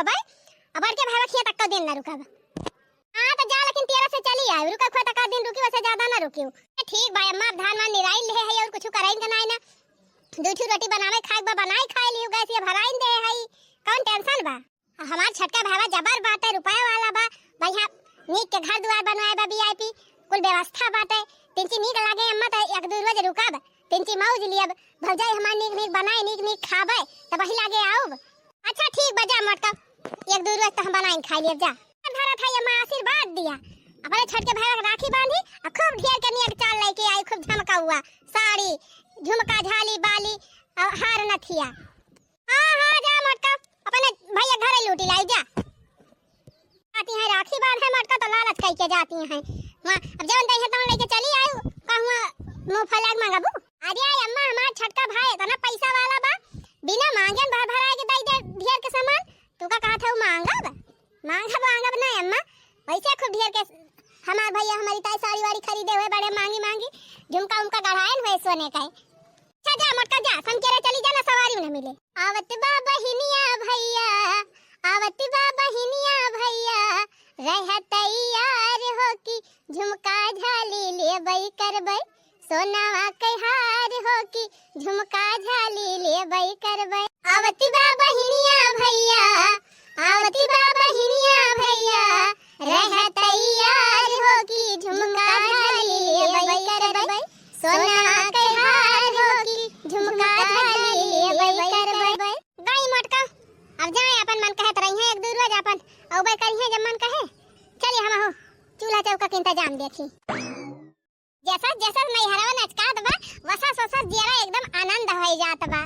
आवे अब के भावा खिया तक दिन ना रुकाबा। हां तो जा लेकिन 13 से चली आए रुका खो तक दिन रुकी वैसे ज्यादा ना रुकियो। ठीक भाई अम्मा धान मान निराई ले है और कुछ कराइन के ना दूठी रोटी बनावे खाए बा बनाई खाए लियो गैस ये भराइन दे है कौन टेंशन बा। हमार छटका भावा जबर बात है रुपया वाला बा भैया नीक के घर दुआर बनवाए बा वीआईपी कुल व्यवस्था बाटे तिनची नीक लागे अम्मा त एक दो रोज रुकाब तिनची मौज लियब भौजाई हमार नीक नीक बनाए नीक खाबे त वही लागे आऊब। अच्छा ठीक बजा मटका एक दो रोज त हम बनाइन खाई लियब जा धरा था अम्मा आशीर्वाद दिया अपने छटके भाई राखी बांधी और खूब ढेर के नियर चाल लेके आई खूब झमका हुआ साड़ी झुमका झाली बाली और हार नथिया। हां जा मटका अपने भैया घर लूटी लाई जा आती है राखी बांधे मटका तो लालच कह के जाती हैं हां अब जवन दई है तवन लेके चली आयु कहूं मुंह फलाग मांगबू अरे अम्मा हमार छटका भाई इतना पैसा वाला बा बिना मांगे भर भरा के दई दे ढेर के सामान तू का कहा था मांगब नहीं अम्मा वैसे खूब ढेर के हमार भैया हमारी ताई साड़ी वाड़ी खरीदे हुए बड़े मांगी मांगी झुमका उमका गढ़ायन हुए सोने का। अच्छा जा मटका जा संकेरे चली जाना सवारी न मिले आवत बा बहिनिया भैया रह तैयार हो की झुमका झाली लेबई करबई सोनावा के हार हो की झुमका झाली लेबई करबई आवत बा बहिनिया भैया रह तैयार हो की झुमका झाली लेबई करबई सोनावा के हार हो की झुमका झाली लेबई करबई। गई मटका अब जाए अपन मन कहे त रही है एक दो रोज अपन औबे करी है जब मन कहे चलिए हम हो चूल्हा चौका के इंतजाम देखी जैसा जैसा नैहरवा नचकात बा वसा सोसा जेरा एकदम आनंद होई जात बा।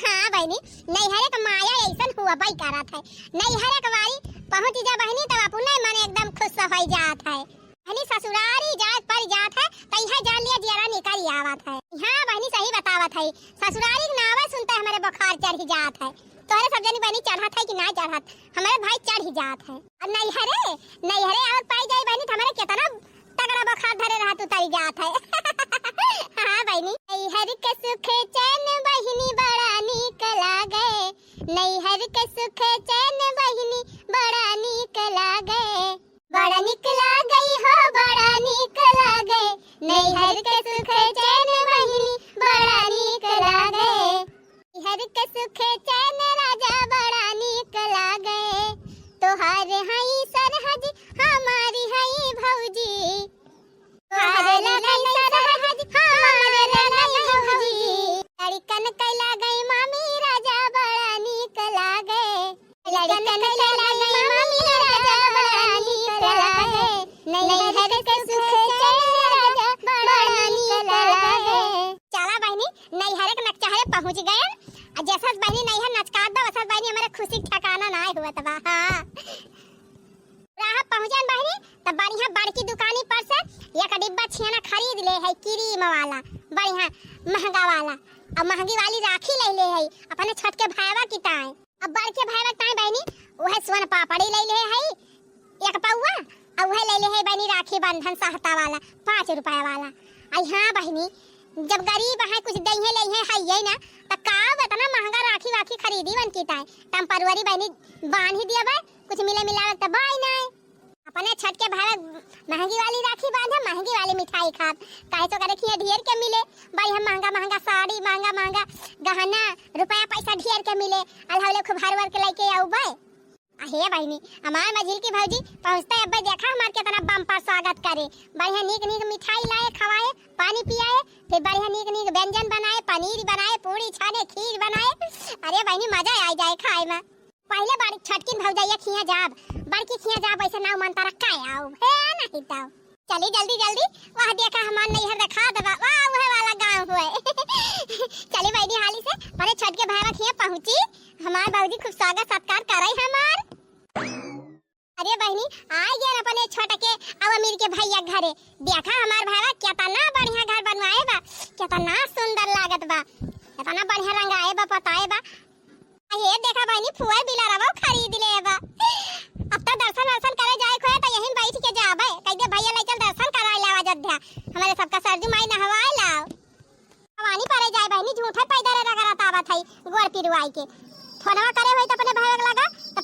हां बहनी नैहरे का माया ऐसन हुआ बाई करत है नैहरे के वारी पहुंची जा बहनी तब अपने मन एकदम खुश होई जात है बहनी ससुरारी जात पर जात है तइहा जान लिया जेरा निकल आवत है। हां बहनी सही बतावत है ससुरारी के नावे सुनते हमारे बुखार चढ़ जात है तोरे सब जनी बहनी चढ़त है कि ना चढ़त हमारे भाई चढ़ जात है और नैहरे और पाई जाए बहनी हमारे कितना तगड़ा बुखार धरे रहा तू तरी जात है। हां बहनी नैहर के सुख चैन बहनी बड़ा नीक लागे नैहर के सुख चैन बहनी बड़ा नीक लागे बड़ा नीक लागई हो बड़ा नीक लागे नैहर के सुख चैन बहनी बड़ा नीक लागे नैहर के सुख चैन राजा बड़ा नीक लागे तोहार हई सरहद हमारी हई भौजी तोहार लई सरहद हमारे लई भौजी लड़कन कैला गई मामी राजा बड़ा नीक लागे लड़कन कैला गई मामी राजा बड़ा नीक लागे नैहर के सुख चैन राजा बड़ा नीक लागे। चला बहनी नैहर के नकचारे पहुंच गए जैसा बहनी नैहर नचकात बा वैसा बहनी हमारे खुशी ठिकाना ना हुआ तबा। हां राह पहुंचन बहनी तब बढ़िया बड़की दुकानी पर से एक डिब्बा छेना खरीद ले है क्रीम वाला बढ़िया महंगा वाला अब महंगी वाली राखी ले ले है अपने छठ के भाईवा की ताए अब बड़के भाईवा ताए बहनी वह सोन पापड़ी ले ले है एक पौवा और वह ले ले है बहनी राखी बंधन सहता वाला 5 रुपया वाला। आई हां बहनी जब गरीब है कुछ दही ले है ना त का इतना महंगा राखी वाखी खरीदी बन की ताए टेम्परवरी बहनी बांध ही दिया बा कुछ मिले मिलावत त बाई ना अपने छठ के भाई महंगी वाली राखी बांधे महंगी वाली मिठाई खाब काहे तो करे खिया ढेर के मिले भाई हम महंगा साड़ी महंगा गहना रुपया पैसा ढेर के मिले अलहौले खूब हर वर के लेके आऊ बे हे बहनी हमार मझिल की भौजी पहुंचते अब देखा हमार कितना बम्पर स्वागत करे बढ़िया नीक मिठाई लाए खवाए पानी पियाए फिर बढ़िया नीक व्यंजन बनाए पनीर बनाए पूरी छाने खीर बनाए अरे बहनी मजा आ जाए खाए में पहले बार छटकिन भौजाइया खिया जाब बड़की खिया जाब ऐसे नाव मन तारा काय आओ हे नहीं ताओ चली जल्दी वहां देखा हमार नैहर दिखा दबा वाह वह वाला गांव हुए चली बहनी हाली से पहले छठ के भाईवा खिया पहुंची हमार भौजी खूब स्वागत सत्कार करई हमार। अरे बहनी आ गया अपने छोटे के अब अमीर के भैया घरे देखा हमार भाईवा कितना बढ़िया घर बनवाए बा कितना सुंदर लागत बा कितना बढ़िया रंगाए बा पताए बा ये देखा बहनी फुआ बिला रवा खरीद ले बा अब तो दर्शन करे जाए खोए तो यहीं बैठ के जाबे कह दे भैया ले चल दर्शन कराए लावा अयोध्या हमारे सबका सरजू माई नहवाए लाओ हवानी परे जाए बहनी झूठे पैदा रे रगड़ा तावा थई गोर पिरवाई के फोनवा करे होई तो अपने भाईवा लगा तो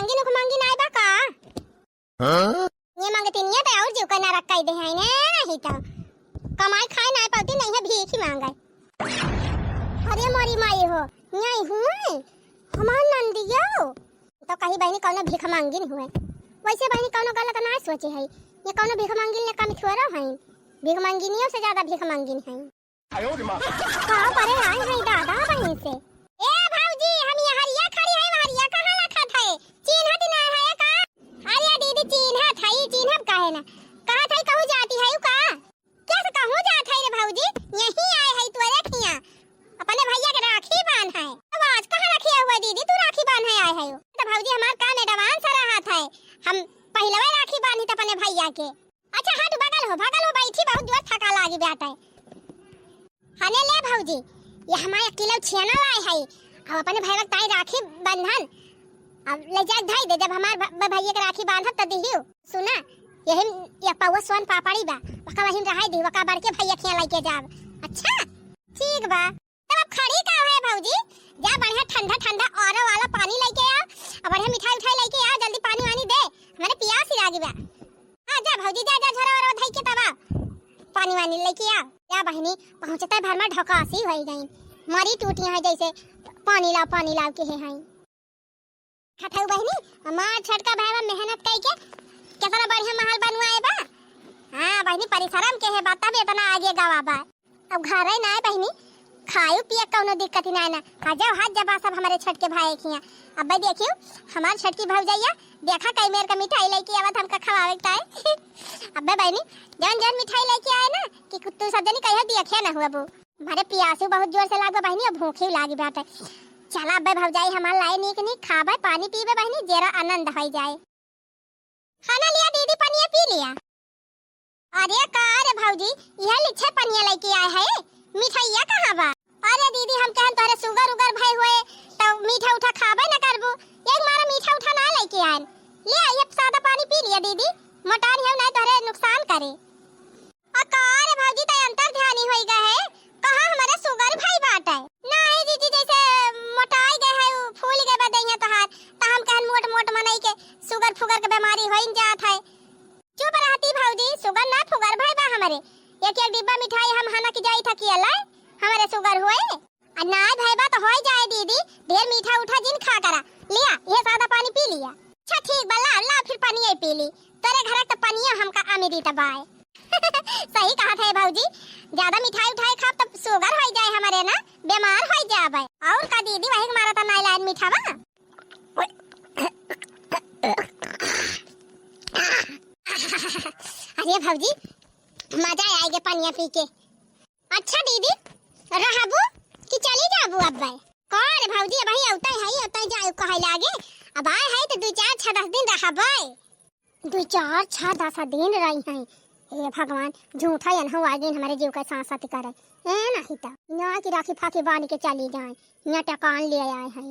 मांगी आए बा का ये मांगती नहीं है तो और जीव का ना रख दे है नहीं तो कमाई खाए ना पाती नहीं है भीख ही मांगे। अरे मोरी माई हो नहीं हुए हमार नंदिया तो कहीं बहनी कौनो भीख मांगी नहीं हुए वैसे बहनी कौनो गलत ना सोचे है ये कौनो भीख मांगी ने कम थोड़ा है भीख मांगी नहीं से ज्यादा भीख मांगी है कहां पर आए हैं दादा बहन से। ए भाऊजी हम ये हरिया खड़ी है हरिया कहां रखा था चिन्हत ना है का अरे दीदी चिन्हत है चिन्हत काहे ना कहां था कहूं जाती है का कैसे कहूं जात है रे भाऊजी यहीं आए है तोरे खिया अपने भैया के राखी बांध है अब आज कहां रखी हुआ दीदी तू राखी बांध है आए है तो भाऊजी हमार काम एडवांस रहा था हम पहले राखी बांधी त अपने भैया के। अच्छा हाथ बगल हो बैठी बहुत जोर थका लागी बेटा हने ले भाऊजी ये हमारे किलो छेना लाए है अब अपने भैया ताई राखी बंधन अब ले जा धाई दे जब हमार भैया के राखी बांधत त दिहियो सुना यही ये पावा सोन पापड़ी बा वका वही रहाई दी वका बड़ के भैया खिया लेके जाब। अच्छा ठीक बा तब अब खड़ी का है भाऊजी जा बढ़िया ठंडा ठंडा और वाला पानी लेके आ और बढ़िया मिठाई लेके आ जल्दी पानी वानी दे हमारे प्यास ही लागी बा। हां जा भाऊजी जा जा झोरा और धाई के तबा पानी वानी लेके आ या बहनी पहुंचते भर में ढकासी होई गई मरी टूटी है जैसे पानी लाव के है खथऊ बहनी हमार छटका भाईवा मेहनत कई के कितना बढ़िया महल बनवाए बा। हां बहनी परिश्रम के है बात भी इतना आगे गवा बा अब घर ही ना है बहनी खायो पिया कोनो दिक्कत ही ना ना आ जाओ हाथ जबा सब हमारे छठ के भाई खिया अब भाई देखियो हमार छठ की भौजैया देखा कई मेर का मिठाई लेके आवत हमका खवावे ताई अब बहनी जन मिठाई लेके आए ना कि कुत्तू सब जनी कहिया देखिया ना हुआ बो मारे प्यासू बहुत जोर से लागबे बहनी अब भूख ही लागी बाटे चला अब भौजाई हमार लाए नी खाबे पानी पीबे बहनी जरा आनंद होई जाए। खाना लिया दीदी पनिया पी लिया। अरे का रे भौजी यह लिच्छे पनिया लेके आए है मिठाइया कहां बा। अरे दीदी हम कहन तोरे सुगर उगर भाई होए तो मीठा उठा खाबे ना करबू एक मारा मीठा उठा ना लेके आए ले आइए सादा पानी पी लिया दीदी मोटान है ना तोरे नुकसान करे। आ का रे भौजी त अंतर ध्यानी होई गए है कहां हमारे सुगर भाई बाटे नहीं दीदी जैसे मोटाई गए है फूल गए बदैया तहार त हम कहन मोट मनई के सुगर फुगर के बीमारी होइन जात है। चुप रहती भौजी सुगर ना फुगर भाई बा हमारे एक डिब्बा मिठाई हम हना की जाई था कि अल्लाह हमारे सुगर होए आ ना भाई बा तो होई जाए दीदी ढेर मीठा उठा जिन खा करा लिया ये सादा पानी पी लिया। अच्छा ठीक बा ला फिर पानी ही पी ली तेरे घर त पानी हमका अमीरी तबाए सही कहा था भौजी ज्यादा मिठाई उठाई खा तब सुगर हो जाए हमारे ना बीमार हो जाए और का दीदी वही मारा था नाई लाइन मीठा बा। अरे भौजी मजा आएगा पानी पी के। अच्छा दीदी रहबू कि चली जाबू अब भाई कौन भौजी भाई औता जाए कहे लागे अब आए है तो 2-4-6-10 दिन रहबे 2-4-6-10 दिन रही हैं। हे भगवान झूठा यन हो आज दिन हमारे जीव का सांस साथ करे ए नहीं तो ना की राखी फाकी बांध के चली जाए न टकान ले आए हैं।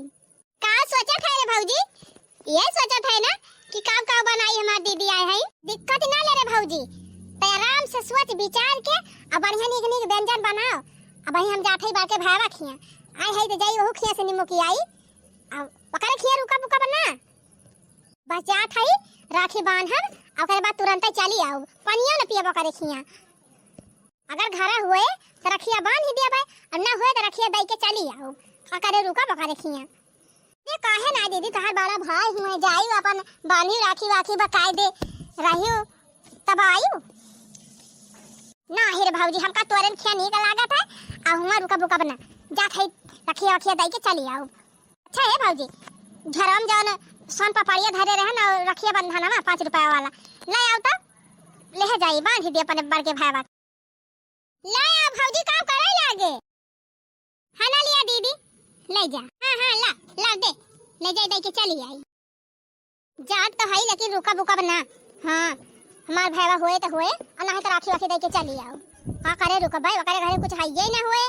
का सोचा था रे भौजी ये सोचा था ना कि का बनाई हमार दीदी आए हैं दिक्कत ना ले रे भौजी तो आराम से सोच विचार के अब बढ़िया निक व्यंजन बनाओ अब हम जाते ही बाके भावा खिया आए है तो जाई ओहु खिया से निमो की आई अब पकड़ खिया रुका बुका बना बस जात है राखी बांधब ओकर बाद तुरंत चली आओ पनिया न पियबो करे खिया अगर घरा हुए तो रखिया बांध ही देबे और ना हुए तो रखिया दई के चली आओ अकरे रुका बकरे खिया ये काहे ना दीदी तहार बड़ा भाई हुए जाई अपन बांधी राखी वाखी बकाई दे रहियो तब आयु ना हेरे भौजी हमका तोरन खिया नहीं का लागत है आ हुआ रुका बुका बना जा खई रखिया रखिया दई के चली आओ। अच्छा है भौजी झरम जौन सोन पपड़िया धरे रहे ना रखिया बंधना में 5 रुपया वाला ले आओ तो ले जाई बांध दे अपने बड़ के भाई ले आओ भौजी काम करे लागे है ना लिया दीदी ले जा हां ला दे ले जाई दे के चली आई जात तो है लेकिन रुका बुका बना हां हमार भाईवा होए तो होए और ना तो राखी वाखी दे के चली आओ का करे रुका भाई वकरे घरे कुछ है ही ना होए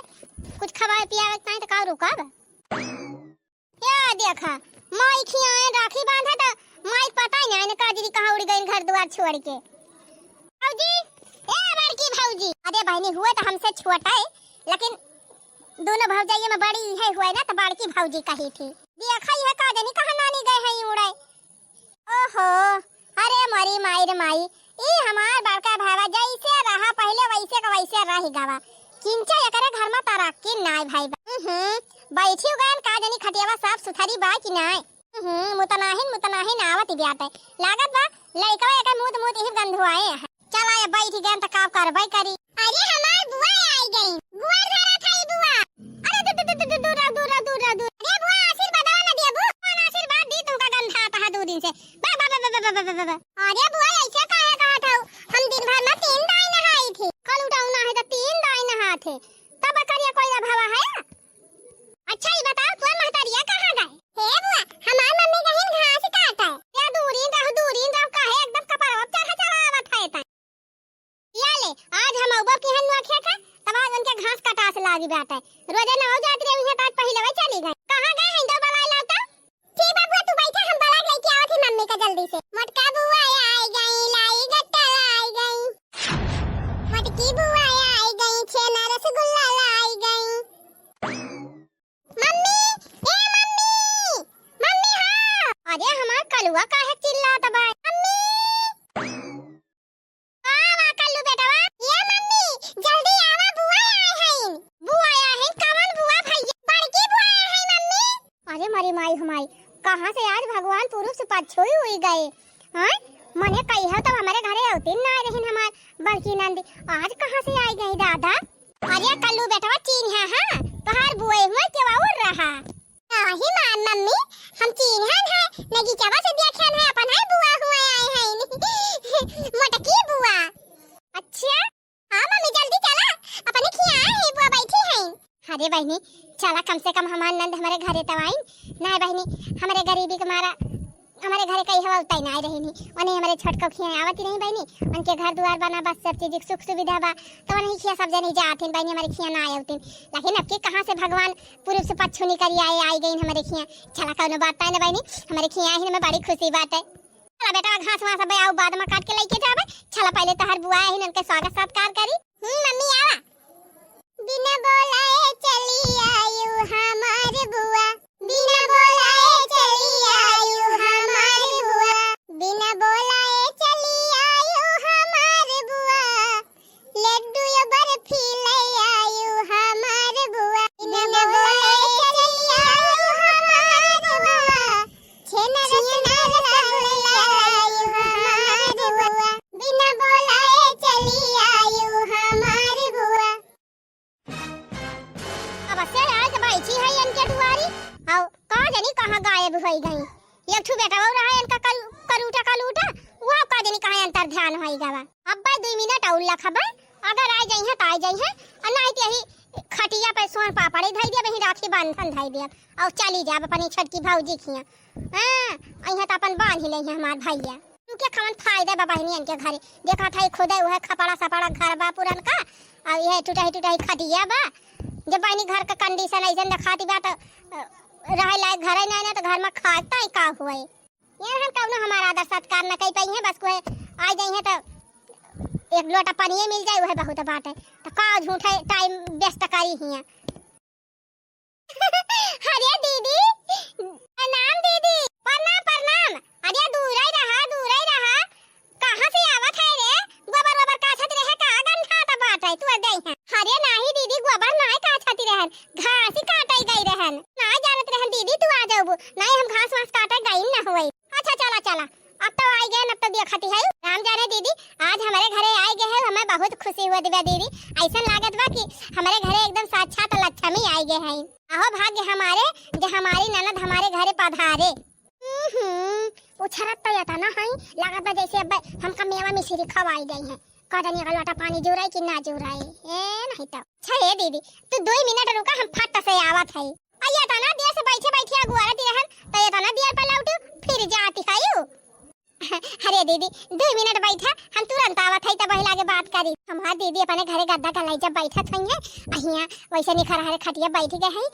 कुछ खवाए पियावे ताई तो का रुका या देखा माई खियाए राखी बांधा तो माई पता ही नहीं का दीदी कहां उड़ गई घर द्वार छोड़ के। भौजी ए बड़की भौजी अरे बहनी हुए तो हमसे छोटा है लेकिन दोनों भौजाइयों में बड़ी है हुए ना तो बड़की भौजी कही थी देखा ये का जानी कहां नानी गए हैं उड़े रे माई, ई हमार बड़का भावा जैसे रहा पहले वैसे का वैसे रह गवा। किंचा एकरे घर में तरक्की नाय भाई। बैठी गन का जनी खटियावा साफ सुथरी बा कि नाय। मुतनाहिन आवत बियाते लागत बा लइका एक मुत ही गंध आए। चल आया बैठ गन त का करबै करी। अरे हमार बुआ आई गई। बुआ धरा थाई बुआ। अरे दूर अरे बुआ आशीर्वाद ना देबू। कौन आशीर्वाद दी तुमका गंधा ता 2 दिन से। अरे बुआ ऐसे काहे कहत हौ? हम दिन भर में 3 दाई नहाई थी। कल उठाऊ ना है त 3 दाई नहा थे। तब करिया कोई भावा है? अच्छा ये बताओ तू महतरिया कहां गए? हे बुआ हमार मम्मी कहीं घास काटा है। या दूरीन रहो काहे एकदम कपड़वा चढ़ावत है त। या ले आज हम औबा के हन नुआ खेत तब आज उनके घास कटा से लागी बात है। रोजे न हो जात रे उहे तात पहिले वे चली गई। कहां गए हैं दो बलाई लाता? ठीक बाबू तू बैठा हम बला लेके आवत ही मम्मी का जल्दी से। मोटका बुआ आई गई लाई गट्टा आई गई। मोटकी बुआ आई गई छेना रसगुल्ला लाई गई। मम्मी ए मम्मी हां। अरे हमार कलुआ काहे चिल्लात बा? मम्मी आवा कल्लू बेटवा। ये मम्मी जल्दी आवा बुआ आए हैं। बुआ आया है कवन बुआ भैया? बड़की बुआ आया है मम्मी। अरे मरी माई हमाई कहां से आज भगवान पुरुष से पछोई हुई गए। हां मने कहियो तो हमारे घरे औती ना रहिन हमार बड़की नंदी। आज कहां से आई गई दादा? अरे कल्लू बेटवा चीन है हां तोहार बुआ हुआ केवा उड़ रहा। आही मान मम्मी हम चीन है नगी केवा से देखन है अपन है बुआ हुआ आए हैं। मोटकी बुआ। अच्छा हां मम्मी जल्दी चला अपने खिया है बुआ बैठी हैं। अरे बहनी चला कम से कम हमार नंद हमारे घरे तवाई ना बहनी। हमारे गरीबी के मारा हमारे घरे कई हवा उताई ना रही नहीं उन्हें हमारे छटको खिया आवती नहीं बहनी। उनके घर द्वार बना बस सब चीज सुख सुविधा बा तो नहीं खिया सब जने जाते बहनी हमारे खिया ना आती। लेकिन अब के कहां से भगवान पूर्व से पछुनी करी आई गई हमारे खिया। चला कौनो बात है ना बहनी हमारे खिया ही में बड़ी खुशी बात है। चला बेटा घास वास सब आओ बाद में काट के लेके जावे। चला पहले तहर बुआ है उनके स्वागत सत्कार करी। मम्मी आवा। बिना बोलाए चली आयु हमार बुआ। बिना बोलाए चली आयु हमार बुआ। बिना बोलाए चली आयु हमार बुआ। लड्डू या बर्फी ले आयु हमार बुआ। बिना बोलाए चली आयु हमार बुआ। छेना रसगुल्ला आयु हमार बुआ। बिना बोलाए चली आयु हमार बुआ। अब से आज बैठी है इनके दुआरी और कहां जानी कहां गायब हो गई। एक ठू बेटा और रहा इनका कलूटा वो का जानी कहां अंतर ध्यान होई गवा। अब 2 मिनट और लखबा अगर आ जाई है त आ जाई है और नहीं त यही खटिया पे सोन पापड़ी धई दे बही राखी बांधन धई दे और चली जाब अपनी छटकी भौजी खिया। हां अइहा त अपन बांध ले है हमार भैया। तू के खवन फायदा बा बहनी इनके घरे देखा था खुदे वह खपड़ा सपड़ा घर बा पुरन का और यह टूटा खटिया बा। जब बहनी घर का कंडीशन ऐसे दिखाती बा तो रहे लायक घर नहीं ना तो घर में खाता ही का हुए। यार हम कौनो हमारा आदर सत्कार न कई पाई है बस कोई आ जाई है तो एक लोटा पानी मिल जाए वह बहुत बात है। तो का झूठा टाइम व्यस्त करी हिया। अरे दीदी प्रणाम दीदी। प्रणाम। अरे दूर ही रहा कहां से आवत है रे? गोबर का छत रहे का गंधा त बात है तू दई है। अरे नहीं दीदी गोबर नहीं का छती रहन घास ही काटई गई रहन ना जानत रहन दीदी तू आ जाओ। नहीं हम घास वास काटे गई न होई। अच्छा चला अब तो आई गए अब तो देखती है। राम जाने दीदी आज हमारे घरे आई गए है हमें बहुत खुशी हुआ दिव्या दीदी। ऐसा लागत बा कि हमारे घरे एकदम साक्षात लक्ष्मी आई गए हैं। आहो भाग्य हमारे जो हमारी ननद हमारे घरे पधारे। उछरत तो यता ना है लागत बा जैसे अब हमका मेवा मिश्री खवाई गई है। कदनी का लोटा पानी जुराई कि ना जुराई ए नहीं तो अच्छा है दीदी तू 2 मिनट रुका हम फट से आवत है। आया था ना देर से बैठे अगुआरती रहन तो ये था ना देर पर लौटू फिर जाती है यू। अरे दीदी 2 मिनट बैठा हम तुरंत आवत है तब लागे बात करी। हमार दीदी अपने घरे गद्दा डलाई जब बैठत हई है अहिया वैसे निखर हरे खटिया बैठ गए हैं।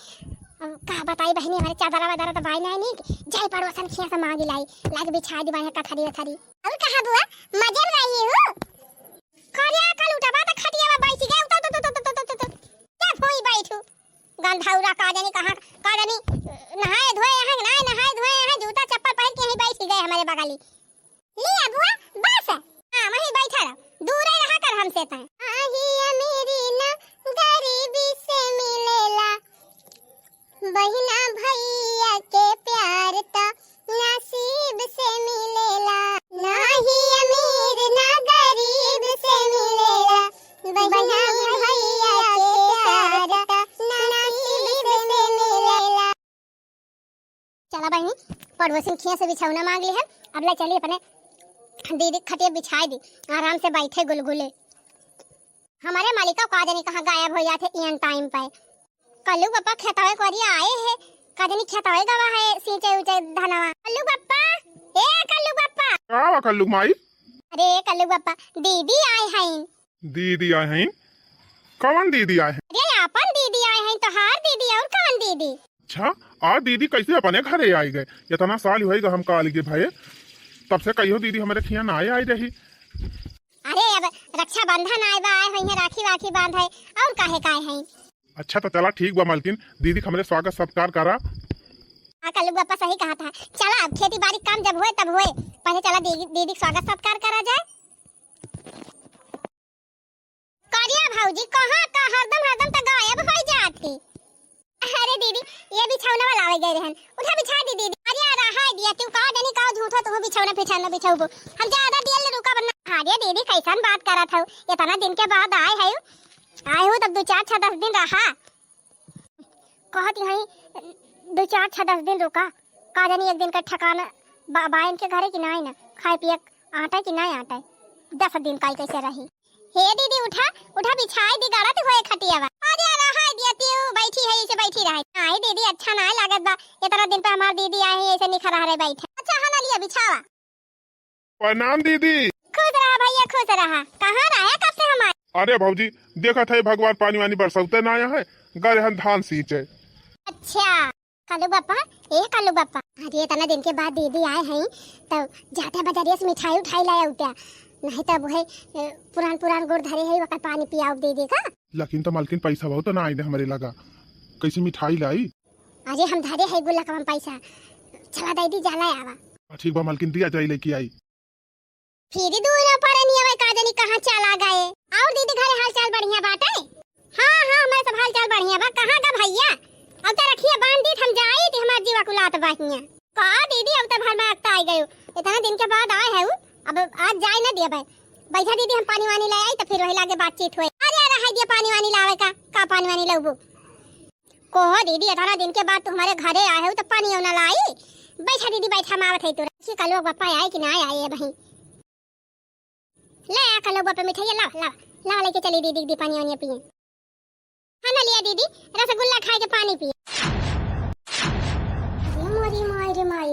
का बताई बहनी हमारे चादरा वादरा तो भाई नहीं जाई पड़ोसन खिया से मांगी लाई लाग बिछा दी बाहर कथरी और कहा बुआ मजे में रही हूं। खरिया कल उठा बात खटिया में बैठ गए तो क्या होई बैठू गंधाउरा का जानी कहां का जानी नहाए धोए यहां नहाए धोए यहां जूता चप्पल पहन के ही बैठ गए हमारे बगली। लिया बुआ बस से। हां वहीं बैठा रहो, दूर ही रहा कर हमसे त। आही अमीरी ना गरीबी से मिलेला, बहिना भैया के प्यार त नसीब से मिलेला। नाही अमीर ना गरीब से मिलेला, बहिना भैया के प्यार त नसीब से मिलेला। चला बहनी पड़ोसी खिया से बिछौना मांग ली है, अब ले चली अपने दीदी खटिया बिछाई दी, आराम से बैठे गुलगुले। हमारे मालिका का जाने कहाँ गायब हो जाते इन टाइम पे। कल्लू पापा खेतवे करिया आए हैं, का जाने खेतवे गवा है सींचे ऊंचे धनवा। कल्लू पापा, ए कल्लू पापा। का कल्लू माई? अरे कल्लू पापा दीदी आए हैं। दीदी आए हैं? कौन दीदी आए हैं? अरे अपन दीदी आए हैं, तो हार दीदी और कौन दीदी? अच्छा आज दीदी कैसे अपने घरे आई गए? इतना साल होएगा हम काल के भाई, तब से कहियो दीदी हमारे खिया ना आई रही। अरे अब रक्षाबंधन आए बा, आए हैं राखी वाखी बांध है और काहे काहे हैं। अच्छा तो चला ठीक बा मालकिन, दीदी हमारे स्वागत सत्कार करा। हाँ कल्लू पापा सही कहा था। चला अब खेती बाड़ी काम जब हुए तब हुए, पहले चला दीदी स्वागत सत्कार करा जाए। करिया भाऊजी कहाँ का हरदम तो गायब हो जाती। अरे दीदी ये बिछौना वाला आवे गए रहन, उठा बिछा दी दीदी। अरे रहा दिया तू का जानी का झूठा तू बिछौना बिछाना बिछाऊबो, हम ज्यादा दियल ले रुका वरना। अरे दीदी कैसन बात करत हो, इतना दिन के बाद आए हो तब 2-4-6-10 दिन रहा। कहती हई 2-4-6-10 दिन रुका, का जानी एक दिन का ठिकाना बायन के घरे की नहीं ना, खाए पिए आटा की नहीं आटा 10 दिन का कैसे रही। हे दीदी उठा बिछाई दी गाड़ा होए खटियावा। अरे रहा दिया तू बैठी है ऐसे बैठी रहे। नहीं दीदी अच्छा ना लागत बा, इतना दिन पे हमार दीदी आए हैं ऐसे निखरा रहे बैठे। अच्छा हना लिया बिछावा। प्रणाम दीदी। खुश रहा भैया खुश रहा। कहाँ रहा कब से हमारे? अरे भाऊजी देखा था भगवान पानी वानी बरसाते ना आया है, गए हम धान सींचे। अच्छा कल्लू बापा, ए कल्लू बापा, अरे इतना दिन के बाद दीदी आए हैं तो जाते बाजारिया से मिठाई उठाई लाया उठा, नहीं तब है पुरान गुड़ धरे है वक्त पानी पियाओ दीदी का। लेकिन तो मालकिन पैसा बहुत ना आई दे हमारे लगा, कैसे मिठाई लाई? अरे हम धरे है गुल्ला का पैसा, चला दीदी जाला आवा। ठीक बा मालकिन दिया जाई लेके आई। फिर दूर पर नहीं आवे का जानी कहां चला गए। और दीदी घरे हाल चाल बढ़िया बाटे? हां हमारे सब हाल चाल बढ़िया बा। कहां का भैया? अब त रखिए बांध दी हम जाई थी हमार जीवा कुलात बाहिया। का दीदी अब त घर में आता आई गयो, इतना दिन के बाद आए है। अब आज जाए ना दिया भाई, बैठा दीदी हम पानी वानी ले आई तो फिर वही लागे बातचीत हुई। अरे रहा दिया पानी वानी लावे का पानी वानी लाऊबो। कोहो दीदी 18 दिन के बाद तू हमारे घरे आए हो तो पानी ना लाई। बैठा दीदी बैठा मावत है तू। की कलो पापा आए कि ना आए है भाई? ले कलो पापा मिठाई ला लेके चली दीदी दी पानी वानी पिए। खाना लिया दीदी, रसगुल्ला खाए के पानी पिए। अरे माई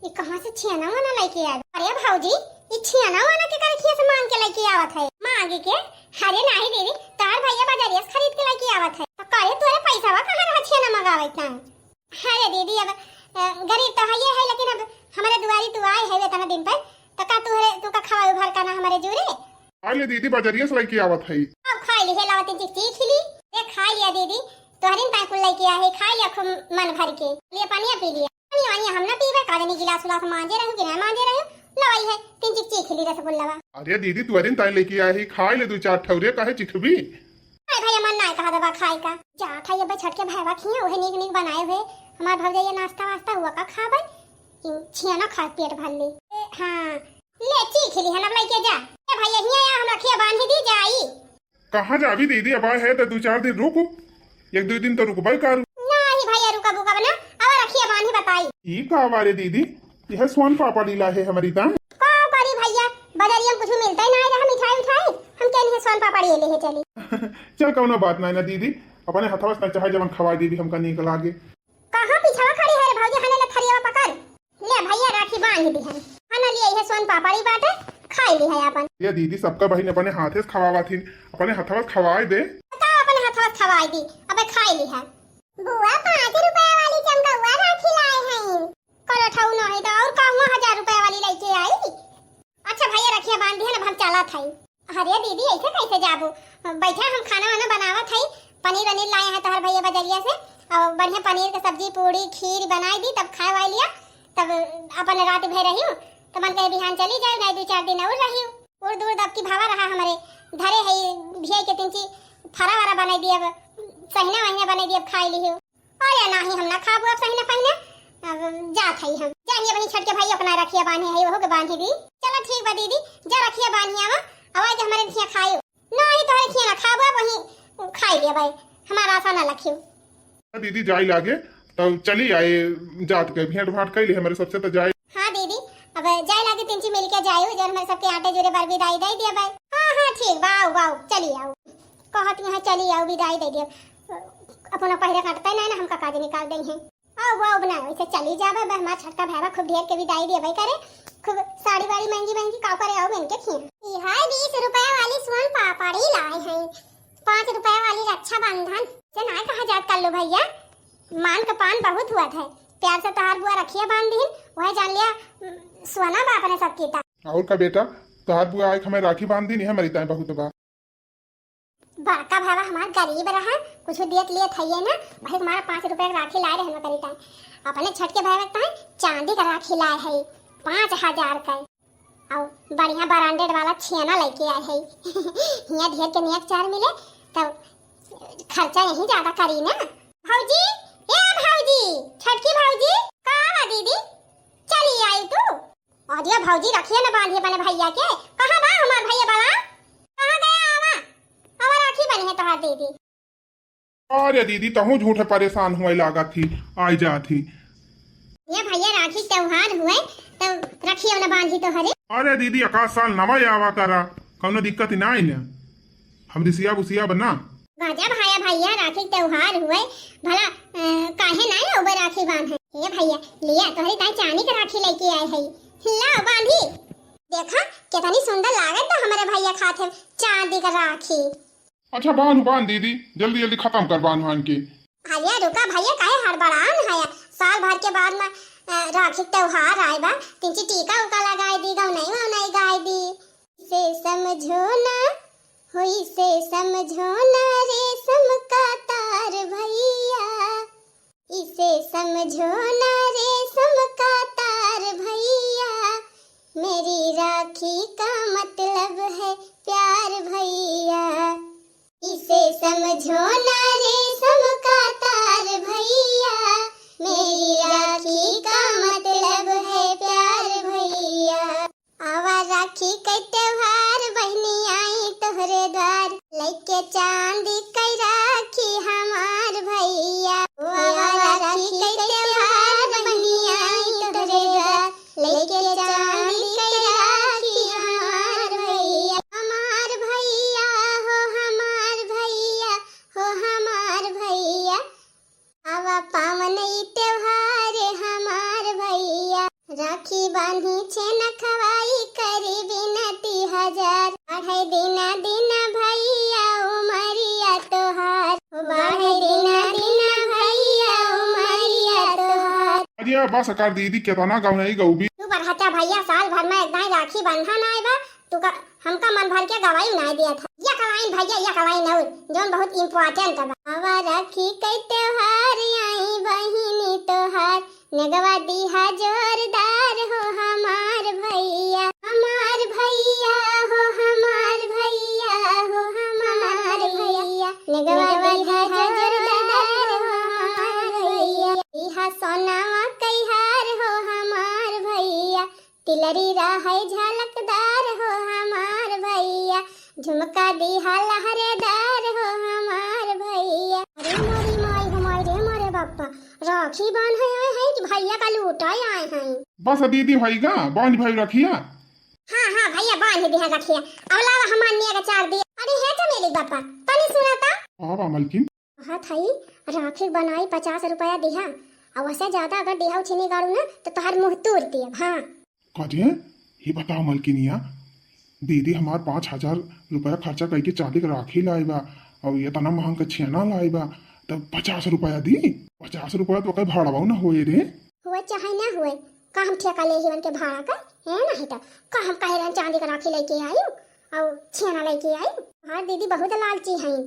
ये कहां से छेना वाना लेके आया? अरे भाऊजी ये छेना वाना के करे से मांग के लेके आवत है? मांगे के? अरे नहीं दीदी तार भैया बाजारिया से खरीद के लेके आवत है। तो करे तोरे पैसा वा कहां रहा छेना मंगावे इतना? अरे दीदी अब गरीब तो है लेकिन अब हमारे दुआरी तू आए है इतना दिन पर तो का तू का खवाए भर का ना हमारे जुरे। आले दीदी बाजारिया से लेके आवत है। अब खा ली है लावती चीख ली। ये खा लिया दीदी तोहरिन पाकुल लेके आए है, खा लिया खूब मन भर के। लिए पानी पी लिया। पानी वानी हम ना पीवे का नहीं, गिलास उलास मांजे रहू कि ना मांजे रहू लवाई है 3 चीख ली रसगुल्ला। अरे दीदी तुअरिन ताई लेके आई खाए ले 2-4 ठौरे काहे चिखबी? हाय भैया मन ना कहा दबा खाए का जा था ये बछट के भाईवा खिए ओहे नीक बनाए हुए हमार भौजाई नाश्ता वास्ता हुआ का खाबे छिया ना खा पेट भर ले। हां ले चीख ली हम लेके जा। ए भैया हिया हमरा खिया बांध दी जाई। कहां जाबी दीदी? अब आए है तो 2-4 दिन रुको, 1-2 दिन तो रुकबई करू। नहीं भैया रुका बुका बना अब रखिए बांधी बताई। ई का वारे दीदी यह सोन पापा लीला है हमारी ता का करी भैया बाजारिया में कुछ मिलता ही नहीं रहा मिठाई उठाई हम कहनी है सोन पापा ले ले चली। चल कौनो बात नहीं ना दीदी, अपने हथवा से चाहे जवन खवा दीदी हमका नीक लागे। कहां पीछा खड़ी है रे भौजी? हने ले थरिया पकड़ ले भैया राखी बांध दी है। हने लिए है सोन पापड़ी बाटे खाई ली है अपन। ये दीदी सबका बहन अपने हाथे से खवावा थी, अपने हथवा से खवाए दे। बता अपने हथवा से खवाई दी अबे खाई ली है। बुआ 5 रुपए वाली चमका राखी लाए हैं। कल उठाऊ नहीं तो और कहूं 1000 रुपए वाली लेके आई। अच्छा भैया रखिए बांध दी है ना हम चला थाई। अरे दीदी ऐसे कैसे जाबू? बैठा हम खाना वाना बनावा थाई, पनीर वनीर लाए हैं तोहर भैया बाजारिया से और बढ़िया पनीर के सब्जी पूरी खीर बनाई दी तब खाए वाई लिया। तब अपन रात भर रही तो मन कहे बिहान चली जाए नहीं 2-4 दिन और रही उड़ दूर दब की भावा रहा हमारे धरे है भिया के तिनची फरा वारा बनाई दिए अब सहीना वहीना बनाई दिए खाई ली और या नहीं हम ना खाबो अब सहीना पहिना अब जात है हम जाइए बनी छट के भाई अपना रखिया बांधे है वो के बांधी दी चलो ठीक बा दीदी जा रखिया बांधिया वा आवाज हमारे खिया खायो नहीं तो खिया ना खाबो वही खाई लिया भाई हमारा आशा ना लखियो दीदी जाई लागे तो चली आए जात के भेंट भाट कैली हमारे सबसे तो जाए। हाँ दीदी अब जाए लागे तिनची मिल के जायो जो हमारे सबके आटे जोरे बार विदाई दे दिया भाई। हाँ ठीक वाओ वाओ चली आओ कहत यहाँ चली आओ विदाई दे दिया अपना पहले काटता नहीं ना हमका काज निकाल दें हैं आओ वाओ बना वैसे चली जाबे हमारा छटका भावा खूब ढेर के विदाई दिया भाई करे खूब साड़ी वाड़ी महंगी महंगी का करे आओ बन के खिया ये है 20 रुपया वाली स्वर्ण पापड़ी लाए हैं 5 रुपया वाली रक्षा बंधन से ना कहा जात कर लो भैया मान का पान बहुत हुआ था प्यार से तहार बुआ रखिए बांध दी वह जान लिया सोना बाप ने सब कीता और का बेटा तहार बुआ आए हमें राखी बांध दी नहीं हमारी ताई बहुत बा बड़का भावा हमार गरीब रहा कुछ दियत लिए थइए ना भाई हमारा 5 रुपया का राखी लाए रहे करी ताई अपने छठ के भाई का चांदी का राखी लाए है 5000 का और बढ़िया ब्रांडेड वाला छेना लेके आए है यहाँ ढेर के नियत चार मिले तो खर्चा यही ज्यादा करी ना भौजी ए भौजी छठ की भौजी कहाँ दीदी चली आई तू और ये भौजी रखिए ना बांधिए बने भैया के कहाँ बा हमार भैया बड़ा कहाँ गया आवा आवा राखी बनी है तोहार दीदी अरे दीदी तहु झूठे परेशान हुए लागा थी आई जा थी ये भैया राखी त्योहार हुए तो रखिए ना बांधी तो हरे अरे दीदी 21 साल नवा आवा करा कौनो दिक्कत ही ना आई ना हम दिसिया बुसिया बना गजब भैया भैया राखी त्योहार हुए भला काहे ना उबे राखी बांधे ये भैया लिया तोहरी ताई चांदी का राखी लेके आए है ला बांधी देखा कितनी सुंदर लागत तो हमारे भैया खाते चांदी का राखी अच्छा बांध दीदी जल्दी जल्दी खत्म कर बांध के भैया रुका भैया काहे हड़बड़ान है साल भर के बाद में राखी त्योहार आए बा तिनची टीका उका लगाई दी गाँव नहीं गाय दी से समझो ना हुई से समझो ना रेशम का तार भैया इसे समझो ना रेशम का तार भैया मेरी राखी का मतलब है प्यार भैया इसे समझो ना रेशम का तार भैया मेरी राखी का मतलब है प्यार भैया आवा राखी के त्योहार बहनी आई तोहरे द्वार लेके चांदी कई राखी हमार भैया आवा राखी के त्योहार बहनी आई तोहरे द्वार लेके चांदी कई राखी हमार भैया हो हमार भैया हो हमार भैया आवा पावन ई त्योहार हमार भैया राखी बांधी छेन खवाई करी बिनती 1000 बढ़े दिना दिना भैया उमरिया तोहार बढ़े दिना दिना भैया उमरिया तोहार अरे बस कर दीदी केतना गाँव नहीं गऊ भी तू बढ़ाता भैया साल भर में एक राखी बंधन आए बा तू का हमका मन भर के गवाई ना दिया था या कवाई भैया या कवाई ना जोन बहुत इम्पोर्टेंट बा आवा राखी कई त्योहार आई बहिनी तोहार नगवा दीहा जोरदार हो हमार भैया हो हमार भैया हो हमार भैया नगवा दीहा जोरदार हो हमार भैया दीहा सोनावा कई हार हो हमार भैया तिलरी राहे झलकदार हो हमार भैया झुमका दीहा लहरेदार हो हमार भैया अरे मोरी माई हमारे रे मारे बापा राखी बांध है भैया का लूटाई आए हैं बस दीदी भाईगा बांध भाई रखिया हाँ भैया बांध दिया रखिया अवलावा हमार निया का 4 दिया अरे है तो मेरी बापा तनी सुनाता आवा मलकिन हाँ थाई राखी बनाई 50 रुपया दिया और वैसे ज्यादा अगर दिया छिनी गाड़ू ना तो तोहर मुंह तोड़ दिया हाँ कहे ये बताओ मलकिनिया दीदी हमार 5000 रुपया खर्चा करके चांदी का राखी लाइबा और ये तना महंगा छेना लाइबा तब 50 रुपया दी 50 रुपया तो कहीं भाड़ा ना होए रे हुए चाहे ना हुए का हम ठेका ले जीवन के भाड़ा का है ना है तो का हम कहे रन चांदी का राखी लेके आई और छेना लेके आई हाँ दीदी बहुत लालची हैं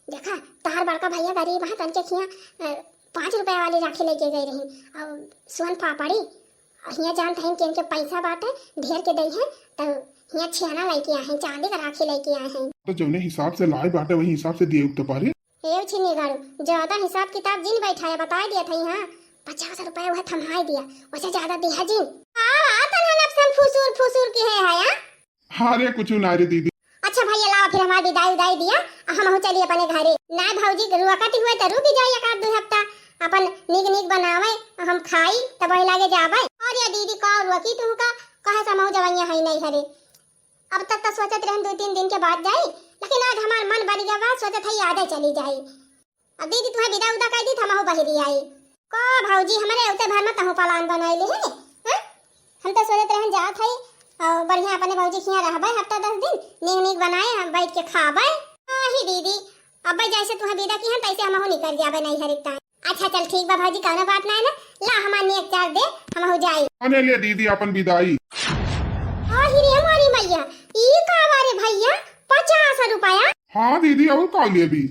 देखा तार बड़का भैया गरीब है तन के खिया 5 रुपया वाली राखी लेके गई रही और सोन पापड़ी हियाँ जानते हैं कि इनके पैसा बाटे ढेर के दई है, तो हियाँ छियाना लेके आए हैं, चांदी का राखी लेके आए हैं। तो जौने हिसाब से लाए बाटे वही हिसाब से दिए तो पारे। एव छिनी गाड़ू ज्यादा हिसाब किताब जिन बैठाया बता दिया था यहाँ 50 रुपया वह थमाई दिया, वैसे ज्यादा दिया जिन फुसूर फुसूर की है यार। हाँ रे कुछ ना रे दीदी। अच्छा भैया लाओ फिर हमारी विदाई उदाई दिया, हम चलिए अपने घरे। ना भौजी रुकती हुए तो रुक जाए एक आध दो हफ्ता, अपन निक निक बनावे हम खाई तब वही लागे जावे। और या दीदी का रुकी तुम का कहे समझ जवैया है नहीं हरे। अब तक तो सोचत रहन 2-3 दिन के बाद जाई, लेकिन आज हमार मन बन गया बा, सोचत है याद चली जाई। अब दीदी तुम्हें विदा उदा कर दी हम बहरी आई का भौजी हमारे उते भर में तहु पलान बनाइले है। हम तो सोचत रहन जात है और बढ़िया अपने भौजी खिया रहबे हफ्ता 10 दिन निक निक बनाए हम बैठ के खाबे। ही दीदी अब जैसे तुम्हें विदा की हम तैसे हम निकल जाबे नहीं हरिकता। अच्छा चल ठीक बा भौजी कौनो बात ना है ना, ला हमार नेक चार दे हम हो जाई। आने ले दीदी अपन विदाई। ही रे हमारी मैया ई का बारे भैया 50 रुपया। हाँ दीदी और का लिए भी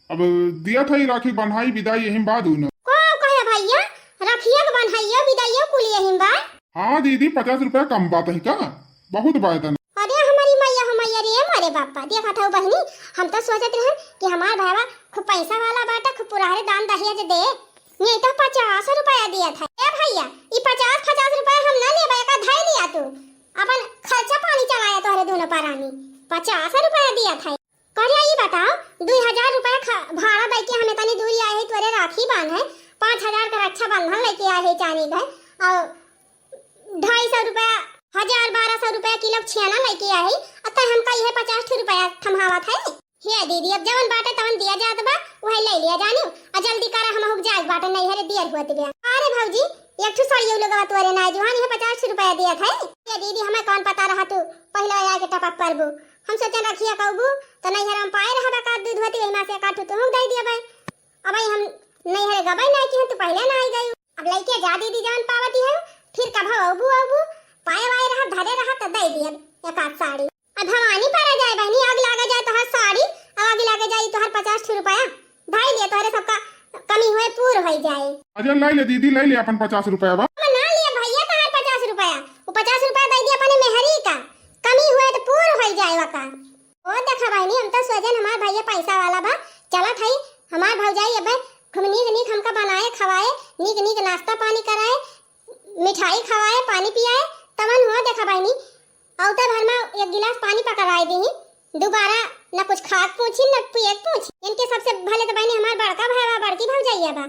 अब दिया था ही राखी बन्हाई विदाई यही बाद ना को कहे भैया रखिया के बन्हाइया विदाइया कुल यही बा। हाँ दीदी 50 रुपया कम बात है का, बहुत बात है। अरे हमारी मैया रे हमारे बापा देखा था बहनी, हम तो सोचते रहे कि हमार भावा खूब पैसा वाला बाटा खूब पुराने दान दहेज दे, नहीं तो 50 रुपया दिया था। ए भैया ये 50 रुपया हम ना लेबे का धाई लिया तू अपन खर्चा पानी चलाया तोहरे दोनों पारानी 50 रुपया दिया था। करे ये बताओ 2000 रुपया भाड़ा दे के हमें तनी दूरी आए तोरे राखी बांध है, 5000 का रक्षा बंधन लेके आए है चानी घर, और 250 रुपया 1200 रुपया किलो छियाना लेके आई, अतः हमका यह 50 रुपया थमावा था। हे दीदी अब जवन बाटे तवन दिया जात बा वही ले लिया जानी, और जल्दी करा हम हो जाए बाटे नहीं हरे दियर होत बे। अरे भौजी एक ठो साड़ी लगवा तोरे ना जुहान यह 50 रुपया दिया था। ये दीदी हमें कौन पता रहा तू पहले आया के टपक परबू, हम सोचन रखिया कहबू तो नहीं हर हम पाए रहा का दूध होती वही में से काटू तो हम दे दिया भाई। अब हम नहीं हरे गबई नहीं कि तू पहले ना आई गई, अब लेके जा दीदी जान पावती है फिर कब अबू पाए वाए रहा धरे रहा तो दे दिया एक आध साड़ी। अब भवानी पारा जाए बहनी आग लागा जाए तो हर साड़ी अब आग लागा जाए तो हर 50 रुपया ढाई लिया तो हरे सबका कमी हुए पूर हो जाए। अजय लाई ले दीदी लाई ले अपन 50 रुपया बा। हम ना लिया भैया तो हर 50 रुपया वो 50 रुपया दे दिया अपने मेहरी का, कमी हुए तो पूर हो जाए वका। ओ देखा बहनी हम तो सोचन हमार भैया पैसा वाला बा, चला थाई हमार भौजाई अब खूब नीक हमका बनाए खवाए नीक नीक नाश्ता पानी कराए मिठाई खवाए पानी पियाए तमन हुआ। देखा बहनी औते भर में एक गिलास पानी पकड़ाई दी, दोबारा न कुछ खाक पूछी न पिए पूछी। इनके सबसे भले तो बहनी हमार बड़का भाई बड़की भौजाइया बा,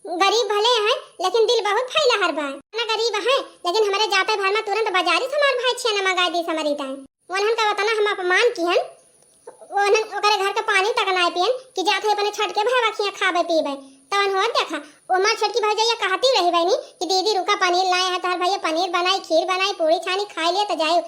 गरीब भले हैं लेकिन दिल बहुत फैला हर बा ना गरीब है, लेकिन हमारे जाते भर में तुरंत बाजारी से हमार भाई छे न मंगा दी समरी टाइम वनहन का वतना हम अपमान किहन ओनहन ओकरे घर का पानी तक ना पियन कि जाते अपने छठ के भाई बखिया खाबे पीबे तवन हो। देखा ओमा छोटकी भौजाइया कहती रही बहनी कि दीदी रुका पनीर लाए हैं तार भैया पनीर बनाई खीर बनाई पूरी छानी खा लिए तो जाए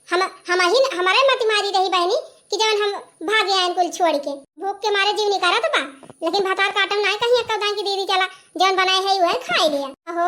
हम ही हमारे मत मारी रही बहनी कि जब हम भाग आए कुल छोड़ के भूख के मारे जीव निकाला तो बा, लेकिन भातार काटम ना कहीं एक दान की दीदी चला जवन बनाए है वह खाई लिया। अहो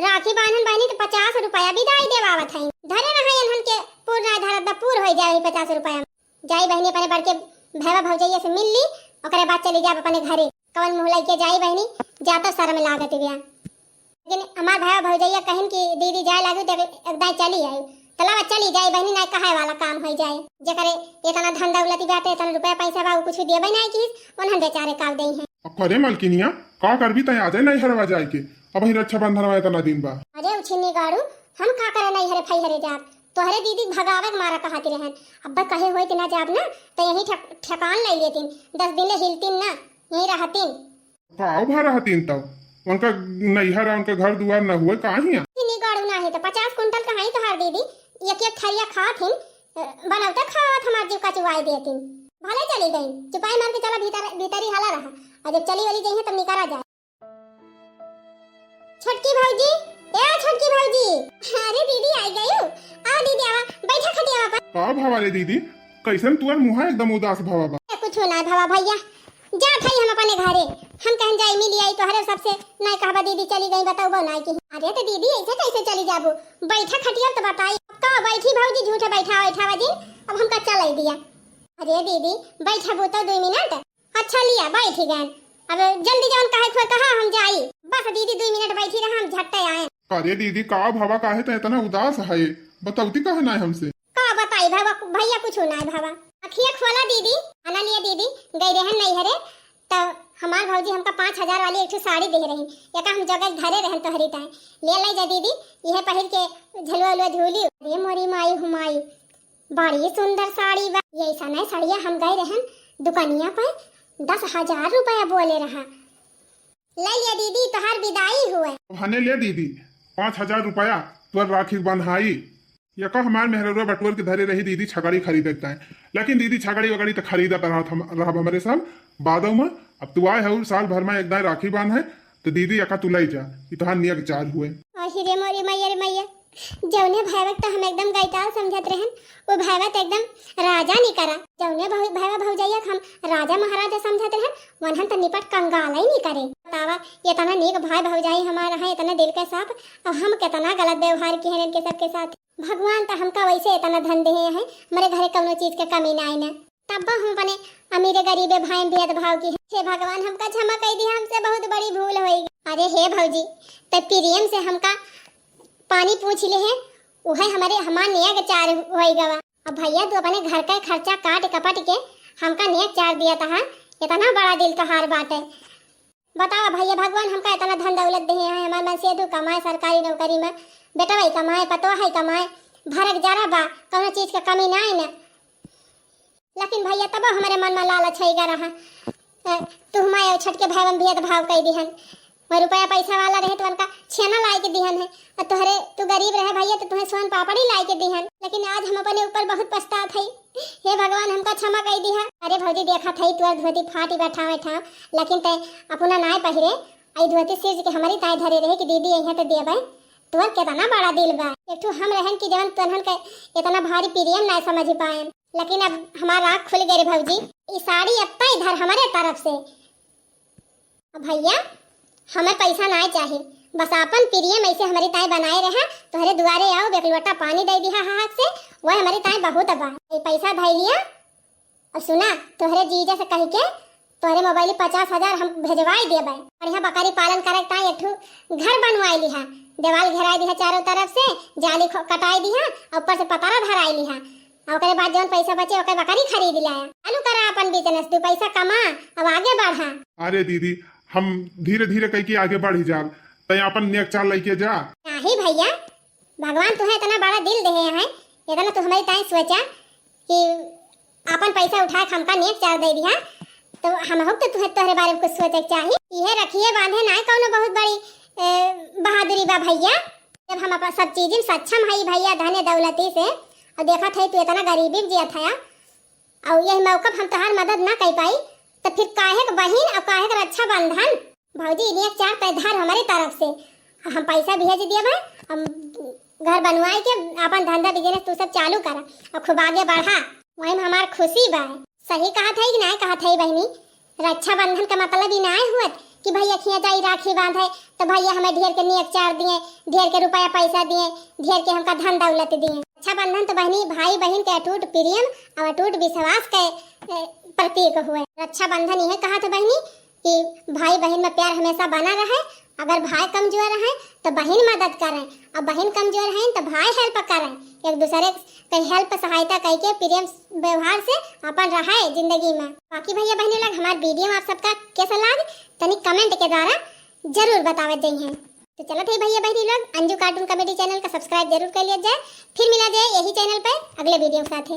राखी बांधन बहनी तो 50 रुपया विदाई देवावत है, धरे रहा इनहन के पूरा धरत द पूर हो जाए 50 रुपया जाई बहनी अपने बड़के भैया भौजाइया से मिल ली ओकरे बाद चली जाए अपने घरे कवन मुंह लेके जाई बहनी जाता शर्म लागत बिया। लेकिन हमार भाई भौजाइया कहन कि दीदी जाए लागू तो एकदम चली आई तला चली जाए बहनी ना कहे वाला काम हो जाए जकरे इतना धन दौलती बाटे इतना रुपया पैसा बा कुछ देबे नहीं कि उन्हन बेचारे काल देई हैं। अरे मलकिनिया का करबी तय आ जाए नहीं हरवा जाए के अब ही रक्षा बंधन में इतना दिन बा। अरे उछिनी गाड़ू हम का करे नहीं हरे फई हरे जात तोहरे दीदी भगावे के मारा कहती रहन, अब्बा कहे होई कि ना जाब ना तो यही ठकान ले लेतिन 10 दिन ले हिलतिन ना यही रहतिन पाव भर रहतिन तब उनका नैहर उनका घर दुआर न हुए काहे इतनी गाड़ू ना है तो 50 कुंटल कहाई तो हर दीदी एक थरिया खाथिन बनौता खात हमार जीव का चुवाई देतिन भले चली गई चुपाई मार के चला भीतरी हाला रहा और जब चली वाली गई तब निकाला जाए। छोटकी भौजी ए छोटकी भौजी अरे दीदी आई गई आ दीदी आवा बैठा खटिया पर का भावाले दीदी कैसन तुअर मुहा एकदम उदास भावा बा। कुछ ना भावा भैया जा थाई हम अपने घरे हम कहन जाई मिली आई तो हरे सबसे नहीं कहबा दीदी चली गई बताओ बो नहीं की। अरे तो दीदी ऐसे कैसे चली जाबू बैठा खटिया तो बताई का बैठी भौजी झूठे बैठा दिन अब हमका चल दिया। अरे दीदी बैठा बो तो 2 मिनट अच्छा लिया बैठी गए अब जल्दी जान कहे खोर कहा हम जाई बस दीदी 2 मिनट बैठी रहा हम झट्टे आए अरे दीदी का भावा काहे तो इतना उदास है, बताउती काहे ना हमसे? का बताई भावा, भैया कुछ ना है भावा। अखिया खोला दीदी, आना लिया दीदी, गई रहन नहीं हरे तो हमार भौजी हमका 5,000 वाली एक ठो साड़ी दे रही, एका हम जगह धरे रहन तो हरी ताए ले लाई जा दीदी, यह पहिर के झलवा उलवा झूली। अरे मोरी माई हुमाई, बड़ी सुंदर साड़ी बा। ये ऐसा नहीं साड़िया हम गए रहन दुकानिया पे 10,000 रुपया बोले रहा। ले लिया दीदी, तोहार विदाई हुए। हने ले दीदी 5,000 रुपया तुर राखी बंधाई। ये का हमार मेहररुआ बटुअर के धरे रही दीदी छगड़ी खरीदता है, लेकिन दीदी छगड़ी वगड़ी तो खरीदता रहा हमारे साल बादों में। अब तू आए है साल भर में एकदम राखी बांध है तो दीदी यका तू लाई जा, ये तोहार नियत चार हुए। रे मोरी मैया रे मैया, जौने भैवक तो हम एकदम गैताल समझत रहन, वो भैवक एकदम राजा नहीं करा। जौने भैवा भौजैया हम राजा महाराजा समझत रहन, वनहन तो निपट कंगाल ही नहीं करे। बतावा इतना नेक भाई भौजाई हमारा है, इतना दिल के साथ, अब हम कितना गलत व्यवहार किए हैं इनके सबके साथ। भगवान तो हमका वैसे इतना धन दे है, हमारे घरे कौनो चीज के कमी ना आए। तब हम अपने अमीर गरीबे भाई भेदभाव की। हे भगवान हमका क्षमा कर दी, हमसे बहुत बड़ी भूल हुई। अरे हे भौजी, तब प्रियम से हमका पानी पूछ ले है, वह हमार नियत चार होई गवा। अब भैया तू अपने घर का खर्चा काट कपट के हमका नियत चार दिया था, इतना बड़ा दिल तोहार बाटे। बताओ भैया, भगवान हमका इतना धन दौलत दे है, हमार मन से तू कमाए सरकारी नौकरी में, बेटा भाई कमाए, पतो है कमाए, भरक जरा बा, कौनो चीज का कमी ना है ना। लेकिन भैया तब हमारे मन में लालच है रहा, तू हमारे छठ के भाई भेदभाव कर दिहन, रुपया पैसा वाला रहे तो उनका छेना लाई के दिहन है, और तुहरे तू गरीब रहे भैया तो तुम्हें सोन पापड़ी लाई के दिहन। लेकिन आज हम अपने ऊपर बहुत पछतात है। हे भगवान हमका क्षमा कर दिया। अरे भौजी देखा थी तुअर धोती फाटी बैठा बैठा, लेकिन तय अपना नाय पहिरे, आई धोती सिर के हमारी ताय धरे रहे कि दीदी यहाँ तो देबे। तुअर कितना बड़ा दिल बा, एक ठो हम रहन की जवन तनहन के इतना भारी प्रियम ना समझ पाए। लेकिन अब हमारा आँख खुल गई भौजी, ये साड़ी अब इधर हमारे तरफ से। भैया हमें पैसा ना चाहिए, बस अपन प्रियम ऐसे हमारी ताई बनाए रहा, तोहरे दुआरे आओ एक लोटा पानी दे दिया हाथ से, वह हमारी ताई बहुत बा। पैसा धै लिया और सुना तोहरे जीजा से कह के तोहरे मोबाइल 50,000 हम भेजवाई देबे, और यहाँ बकरी पालन करे ताई एक घर बनवाई लिहा, देवाल घेराई दिया चारों तरफ से, जाली कटाई दिया, ऊपर से पतारा धराई लिहा, और ओकरे बाद जौन पैसा बचे ओकर बकरी खरीद लिया। चालू करा अपन बिजनेस, तू पैसा कमा अब आगे बढ़ा। अरे दीदी हम धीरे धीरे कह के आगे बढ़ी जा, तय अपन नेक चाल लेके जा। नहीं भैया, भगवान तुम्हें इतना बड़ा दिल दे है, इतना तो हमारी ताई सोचा कि अपन पैसा उठा के हमका नेक चाल दे दिया, तो हम हो तो तुम्हें तोहरे बारे में कुछ सोचे चाहिए। ये रखिए बांधे ना कौनो बहुत बड़ी बहादुरी बा भैया, जब हम अपन सब चीज सक्षम है भैया धने दौलती से, और देखा थे तू इतना गरीबी में जिया था, और यही मौका हम तोहार मदद ना कर पाई, तो फिर काहे के बहिन और काहे के रक्षा बंधन। भौजी इन्हें 4 पैधार हमारी तरफ से, हम पैसा भेज दिया भाई, हम घर बनवाए के अपन धंधा बिजनेस तू सब चालू करा और खूब आगे बढ़ा, वही में हमार खुशी बा। सही कहा था कि नहीं कहा था बहनी, रक्षा बंधन का मतलब ही ना हुआ कि भैया खिया जाई राखी बांधे तो भैया हमें ढेर के नियत चार दिए, ढेर के रुपया पैसा दिए, ढेर के हमका धन दौलत दिए। रक्षा बंधन तो बहनी भाई बहन के अटूट प्रेम और अटूट विश्वास के प्रतीक हुए। रक्षा बंधन यह कहा था बहनी कि भाई बहन में प्यार हमेशा बना रहे, अगर भाई कमजोर है तो बहन मदद करें, और बहन कमजोर है तो भाई हेल्प करें, एक दूसरे के हेल्प सहायता करके प्रेम व्यवहार से अपन रहे जिंदगी में। बाकी भैया बहनी लोग हमारे वीडियो में आप सबका कैसा लगा तनिक कमेंट के द्वारा जरूर बतावत जाइए। तो चलो थे भैया बहनी लोग, अंजू कार्टून कॉमेडी चैनल का सब्सक्राइब जरूर कर लिया जाए। फिर मिला जाए यही चैनल पर अगले वीडियो के साथ।